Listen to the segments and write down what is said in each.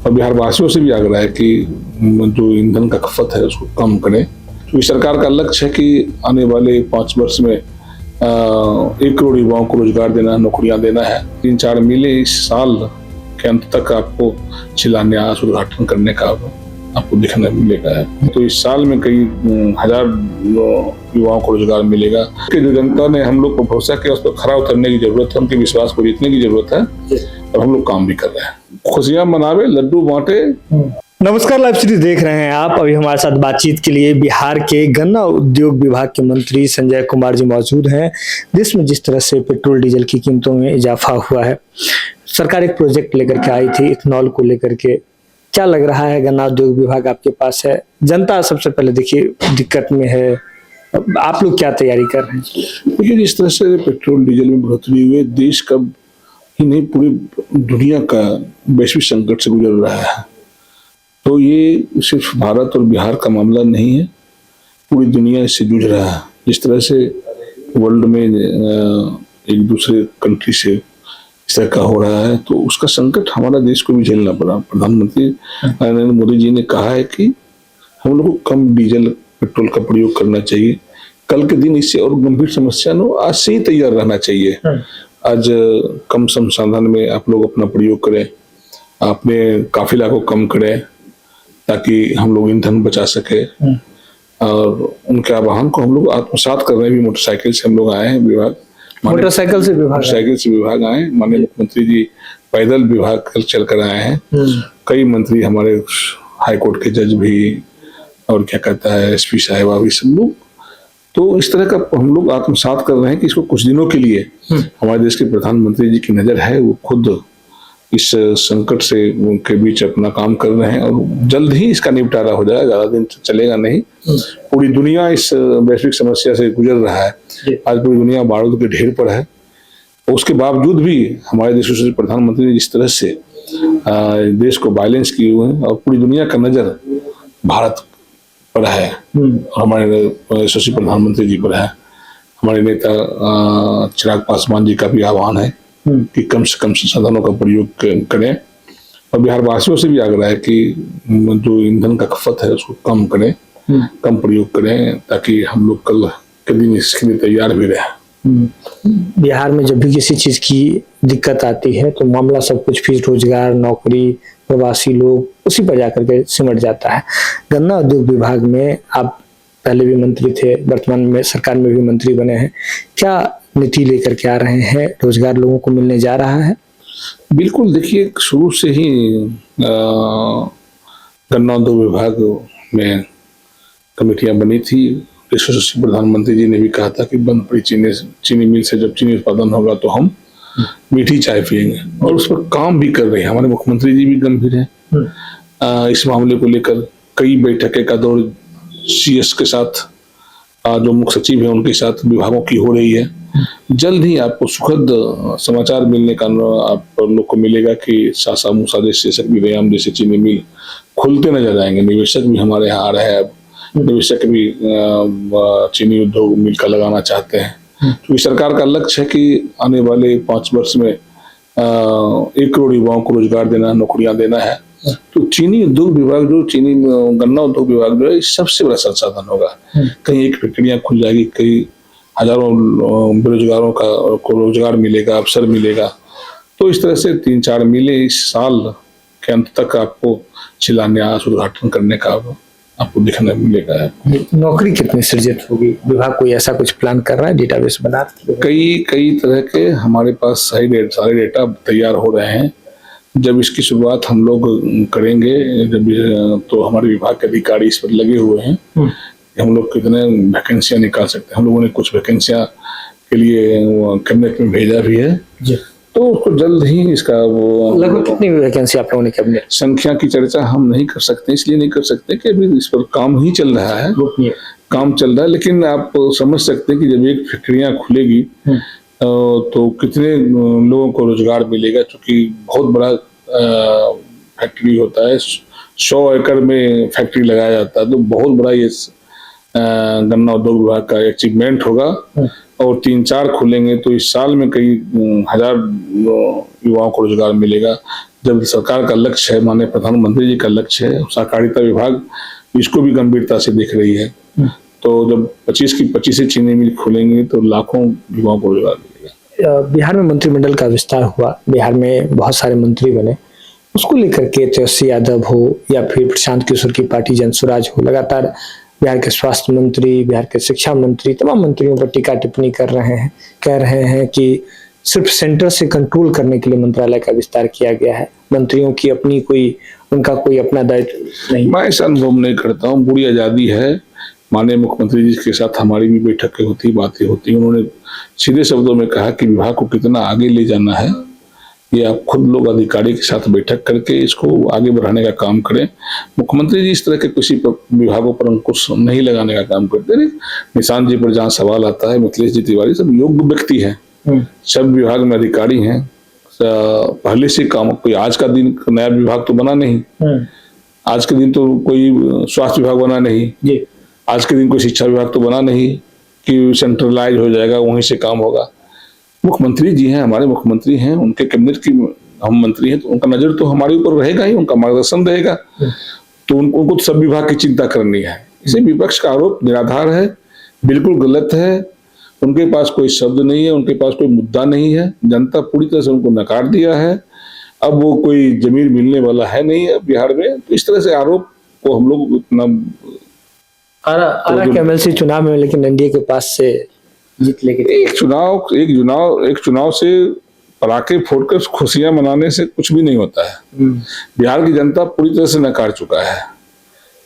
और बिहार वासियों से भी आग्रह है कि जो ईंधन का खपत है उसको कम करें, क्योंकि सरकार का लक्ष्य है कि आने वाले 5 वर्ष में 1 करोड़ युवाओं को रोजगार देना, नौकरियां देना है। 3-4 मिलें इस साल के अंत तक आपको शिलान्यास उद्घाटन करने का आपको दिखने मिलेगा है। तो इस साल में कई हजार युवाओं को रोजगार मिलेगा कि जो जनता ने हम लोग को भरोसा किया उस पर खरा उतरने की जरूरत है, उनके विश्वास को जीतने की जरूरत है और हम लोग काम भी कर रहे हैं। खुशियां मनावे, लड्डू बांटे। नमस्कार, लाइव सीरीज देख रहे हैं आप। अभी हमारे साथ बातचीत के लिए बिहार के गन्ना उद्योग विभाग के मंत्री संजय कुमार जी मौजूद हैं। देश में जिस तरह से पेट्रोल डीजल की कीमतों में इजाफा हुआ है, सरकार एक प्रोजेक्ट लेकर के आई थी इथेनॉल को लेकर के। क्या लग रहा है, गन्ना उद्योग विभाग आपके पास है, जनता सबसे पहले देखिए दिक्कत में है, आप लोग क्या तैयारी कर रहे हैं? देखिए, जिस तरह से पेट्रोल डीजल में बढ़ोतरी हुई है, देश का ही नहीं पूरी दुनिया का वैश्विक संकट से गुजर रहा है। तो ये सिर्फ भारत और बिहार का मामला नहीं है, पूरी दुनिया इससे जूझ रहा है। जिस तरह से वर्ल्ड में एक दूसरे कंट्री से इस तरह का हो रहा है, तो उसका संकट हमारा देश को भी झेलना पड़ा। प्रधानमंत्री नरेंद्र मोदी जी ने कहा है कि हम लोग को कम डीजल पेट्रोल का प्रयोग करना चाहिए। कल के दिन इससे और गंभीर समस्या न हो, आज से ही तैयार रहना चाहिए। आज कम संसाधन में आप लोग अपना प्रयोग करें, अपने काफिला को कम करें ताकि हम लोग ईंधन बचा सके। और उनके आह्वान को हम लोग आत्मसात कर रहे हैं। भी मोटरसाइकिल से हम लोग आए हैं, विभाग मोटरसाइकिल से विभाग आए। माननीय मुख्यमंत्री जी पैदल विभाग कल चल कर आए हैं। कई मंत्री हमारे हाईकोर्ट के जज भी और क्या कहता है एसपी साहिबा भी, सब लोग। तो इस तरह का हम लोग आत्मसात कर रहे हैं कि इसको कुछ दिनों के लिए हमारे देश के प्रधानमंत्री जी की नजर है, वो खुद इस संकट से उनके बीच अपना काम कर रहे हैं और जल्द ही इसका निपटारा हो जाएगा, ज्यादा दिन चलेगा नहीं। पूरी दुनिया इस वैश्विक समस्या से गुजर रहा है। आज पूरी दुनिया बारूद के ढेर पर है, उसके बावजूद भी हमारे देश के प्रधानमंत्री ने जिस तरह से देश को बैलेंस किए हुए हैं और पूरी दुनिया का नजर भारत पर है और हमारे यशस्वी प्रधानमंत्री जी पर है। हमारे नेता चिराग पासवान जी का भी आह्वान है कि कम से कम संसाधनों का प्रयोग करें और बिहार वासियों से भी आग्रह है कि जो ईंधन का खपत है उसको कम करें, कम प्रयोग करें, ताकि हम लोग कल के दिन इसके लिए तैयार भी रहें। बिहार में जब भी किसी चीज की दिक्कत आती है तो मामला सब कुछ फिर रोजगार, नौकरी, प्रवासी लोग उसी पर जाकर के सिमट जाता है। गन्ना उद्योग विभाग में आप पहले भी मंत्री थे, वर्तमान में सरकार में भी मंत्री बने हैं, क्या नीति लेकर के आ रहे हैं? रोजगार लोगों को मिलने जा रहा है? बिल्कुल, देखिए शुरू से ही गन्ना उद्योग विभाग में कमेटियां बनी थी। यशस्वी प्रधानमंत्री जी ने भी कहा था कि बंद पड़ी चीनी मिल से जब चीनी उत्पादन होगा तो हम मीठी चाय पियेंगे, और उस पर काम भी कर रहे हैं। हमारे मुख्यमंत्री जी भी गंभीर हैं इस मामले को लेकर। कई बैठकें का दौर सीएस के साथ, जो मुख्य सचिव है उनके साथ विभागों की हो रही है। जल्द ही आपको सुखद समाचार मिलने का आप लोग को मिलेगा कि सासा मूसा जैसे व्यायाम जैसे चीनी मिल खुलते नजर आएंगे। निवेशक भी हमारे यहाँ आ रहे हैं, अब निवेशक भी चीनी उद्योग मिल का लगाना चाहते हैं, क्योंकि सरकार का लक्ष्य है कि आने वाले 5 वर्ष में 1 करोड़ युवाओं को रोजगार देना, नौकरियां देना है। तो चीनी उद्योग विभाग गन्ना उद्योग विभाग जो है सबसे बड़ा संसाधन होगा। कहीं एक फैक्ट्रियां खुल जाएगी, कई हजारों बेरोजगारों को रोजगार मिलेगा, अवसर मिलेगा। तो इस तरह से 3-4 मिलें इस साल के अंत तक आपको शिलान्यास उद्घाटन करने का आपको दिखने मिलेगा है। नौकरी कितनी सृजित होगी? विभाग कोई ऐसा कुछ प्लान कर रहा है, डेटाबेस बना? कई तरह के हमारे पास सारे डेटा तैयार हो रहे हैं। जब इसकी शुरुआत हम लोग करेंगे, जब तो हमारे विभाग के अधिकारी इस पर लगे हुए हैं कि हम लोग कितने वैकेंसियां निकाल सकते हैं। हम लोगों ने कुछ वैकेंसियां के लिए कैबिनेट में भेजा भी है, तो उसको जल्द ही इसका लगभग कितनी वैकेंसी आप लोगों ने कैबिनेट? संख्या की चर्चा हम नहीं कर सकते, इसलिए नहीं कर सकते कि अभी इस पर काम ही चल रहा है, काम चल रहा है। लेकिन आप समझ सकते हैं कि जब एक फैक्ट्रियां खुलेगी तो कितने लोगों को रोजगार मिलेगा, क्योंकि बहुत बड़ा फैक्ट्री होता है। 100 एकड़ में फैक्ट्री लगाया जाता है, तो बहुत बड़ा ये गन्ना उद्योग विभाग का अचीवमेंट होगा। और 3-4 खुलेंगे तो इस साल में कई हजार युवाओं को रोजगार मिलेगा। जब सरकार का लक्ष्य है, माननीय प्रधानमंत्री जी का लक्ष्य है, सहकारिता विभाग इसको भी गंभीरता से देख रही है। तो जब 25 की 25 चीनी मिल खुलेंगे तो लाखों युवाओं को रोजगार मिलेगा। बिहार में मंत्रिमंडल का विस्तार हुआ, बिहार में बहुत सारे मंत्री बने, उसको लेकर के तेजस्वी यादव हो या फिर प्रशांत किशोर की पार्टी जनसुराज हो, लगातार बिहार के स्वास्थ्य मंत्री, बिहार के शिक्षा मंत्री, तमाम मंत्रियों पर टीका टिप्पणी कर रहे हैं, कह रहे हैं कि सिर्फ सेंटर से कंट्रोल करने के लिए मंत्रालय का विस्तार किया गया है, मंत्रियों की अपनी उनका कोई अपना दायित्व नहीं। मैं ऐसा अनुभव नहीं करता हूँ, पूरी आजादी है। माननीय मुख्यमंत्री जी के साथ हमारी भी बैठकें होती, बातें होती। उन्होंने सीधे शब्दों में कहा कि विभाग को कितना आगे ले जाना है ये आप खुद लोग अधिकारी के साथ बैठक करके इसको आगे बढ़ाने का काम करें। मुख्यमंत्री जी इस तरह के किसी विभागों पर अंकुश नहीं लगाने का काम करते। निशांत जी पर जहाँ सवाल आता है, मिथिलेश जी तिवारी सब योग्य व्यक्ति हैं, सब विभाग में अधिकारी हैं, पहले से काम, कोई आज का दिन नया विभाग तो बना नहीं, आज के दिन तो कोई स्वास्थ्य विभाग बना नहीं, आज के दिन कोई शिक्षा विभाग तो बना नहीं कि सेंट्रलाइज हो जाएगा, वहीं से काम होगा। मुख्यमंत्री जी हैं, हमारे मुख्यमंत्री हैं, उनके कैबिनेट की हम मंत्री हैं, तो उनका नजर तो हमारे ऊपर रहेगा ही, उनका मार्गदर्शन रहेगा। तो उनको तो सब विभाग की चिंता करनी है। इसे विपक्ष का आरोप निराधार है, बिल्कुल गलत है। उनके पास कोई शब्द नहीं है, उनके पास कोई मुद्दा नहीं है। जनता पूरी तरह से उनको नकार दिया है। अब वो कोई जमीन मिलने वाला है नहीं है बिहार में। तो इस तरह से आरोप को हम लोग उतना आरा के एमएलसी चुनाव में लेकिन एनडीए के पास से जीत लेके एक चुनाव से पटाखे फोड़कर खुशियां मनाने से कुछ भी नहीं होता है। बिहार की जनता पूरी तरह से नकार चुका है।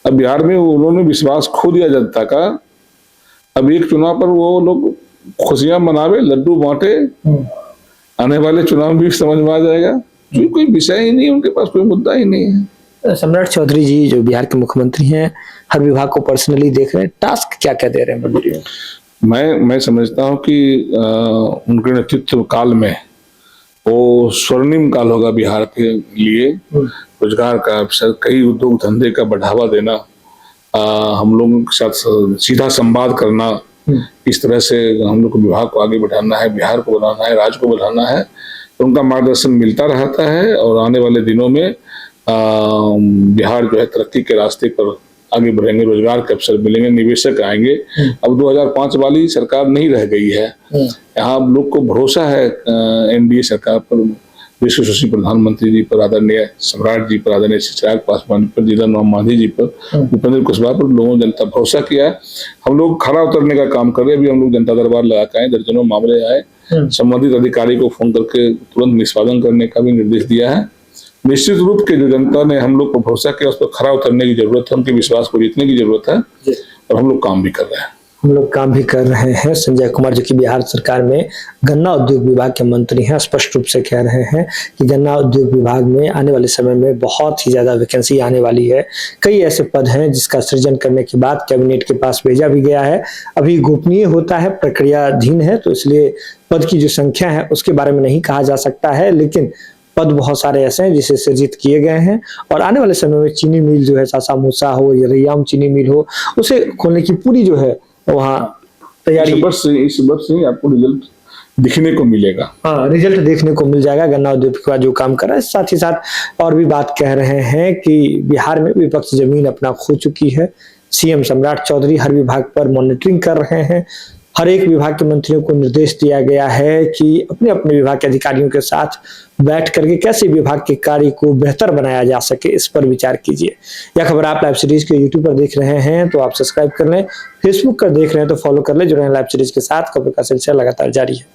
अब बिहार में उन्होंने विश्वास खो दिया जनता का। अब एक चुनाव पर वो लोग खुशियां मनावे, लड्डू बांटे, आने वाले चुनाव भी समझ में आ जाएगा। जो कोई विषय ही नहीं, उनके पास कोई मुद्दा ही नहीं है। सम्राट चौधरी जी जो बिहार के मुख्यमंत्री हैं, हर विभाग को पर्सनली देख रहे हैं, टास्क क्या क्या दे रहे हैं मंत्रियों? मैं समझता हूँ कि उनके नेतृत्व काल में वो स्वर्णिम काल होगा बिहार के लिए। रोजगार का अवसर, कई उद्योग धंधे का बढ़ावा देना, हम लोगों के साथ सीधा संवाद करना, इस तरह से हम लोग को विभाग को आगे बढ़ाना है, बिहार को बढ़ाना है, राज्य को बढ़ाना है। तो उनका मार्गदर्शन मिलता रहता है और आने वाले दिनों में बिहार जो है तरक्की के रास्ते पर आगे बढ़ेंगे, रोजगार के अवसर मिलेंगे, निवेशक आएंगे। अब 2005 वाली सरकार नहीं रह गई है। यहाँ अब लोग को भरोसा है एनडीए सरकार पर, यशस्वी प्रधानमंत्री जी पर, आदरणीय सम्राट जी पर, आदरणीय चिराग पासवान पर, जीतन राम मांझी जी पर, उपेंद्र कुशवाहा पर लोगों ने जनता भरोसा किया है। हम लोग खरा उतरने का काम कर रहे हैं। अभी हम लोग जनता दरबार लगा के आए, दर्जनों मामले आए, संबंधित अधिकारी को फोन करके तुरंत निष्पादन करने का भी निर्देश दिया है। निश्चित रूप के जो जनता ने हम लोग को भरोसा किया, उस पर खरा उतरने की जरूरत है, उनके विश्वास को जीतने की जरूरत है और हम लोग काम भी कर रहे हैं। हम लोग काम भी कर रहे हैं। संजय कुमार जो कि बिहार सरकार में गन्ना उद्योग विभाग के मंत्री हैं, स्पष्ट रूप से कह रहे हैं कि गन्ना उद्योग विभाग में आने वाले समय में बहुत ही ज्यादा वैकेंसी आने वाली है। कई ऐसे पद हैं जिसका सृजन करने के बाद कैबिनेट के पास भेजा भी गया है। अभी गोपनीय होता है, प्रक्रियाधीन है, तो इसलिए पद की जो संख्या है उसके बारे में नहीं कहा जा सकता है। लेकिन पद बहुत सारे ऐसे हैं जिसे सृजित किए गए हैं और आने वाले समय में चीनी मिल जो है, सासा मूसा हो या रैयाम चीनी मिल हो, उसे खोलने की पूरी जो है वहाँ तैयारी। इस वर्ष से आपको रिजल्ट दिखने को मिलेगा। हाँ, रिजल्ट देखने को मिल जाएगा गन्ना उद्योग का जो काम कर रहा है। साथ ही साथ और भी बात कह रहे हैं कि बिहार में विपक्ष जमीन अपना खो चुकी है। सीएम सम्राट चौधरी हर विभाग पर मॉनिटरिंग कर रहे हैं। हर एक विभाग के मंत्रियों को निर्देश दिया गया है कि अपने अपने विभाग के अधिकारियों के साथ बैठ करके कैसे विभाग के कार्य को बेहतर बनाया जा सके, इस पर विचार कीजिए। यह खबर आप लाइव सीरीज के यूट्यूब पर देख रहे हैं तो आप सब्सक्राइब कर लें, फेसबुक पर देख रहे हैं तो फॉलो कर लें। जुड़े हैं लाइव सीरीज के साथ, खबर का सिलसिला लगातार जारी है।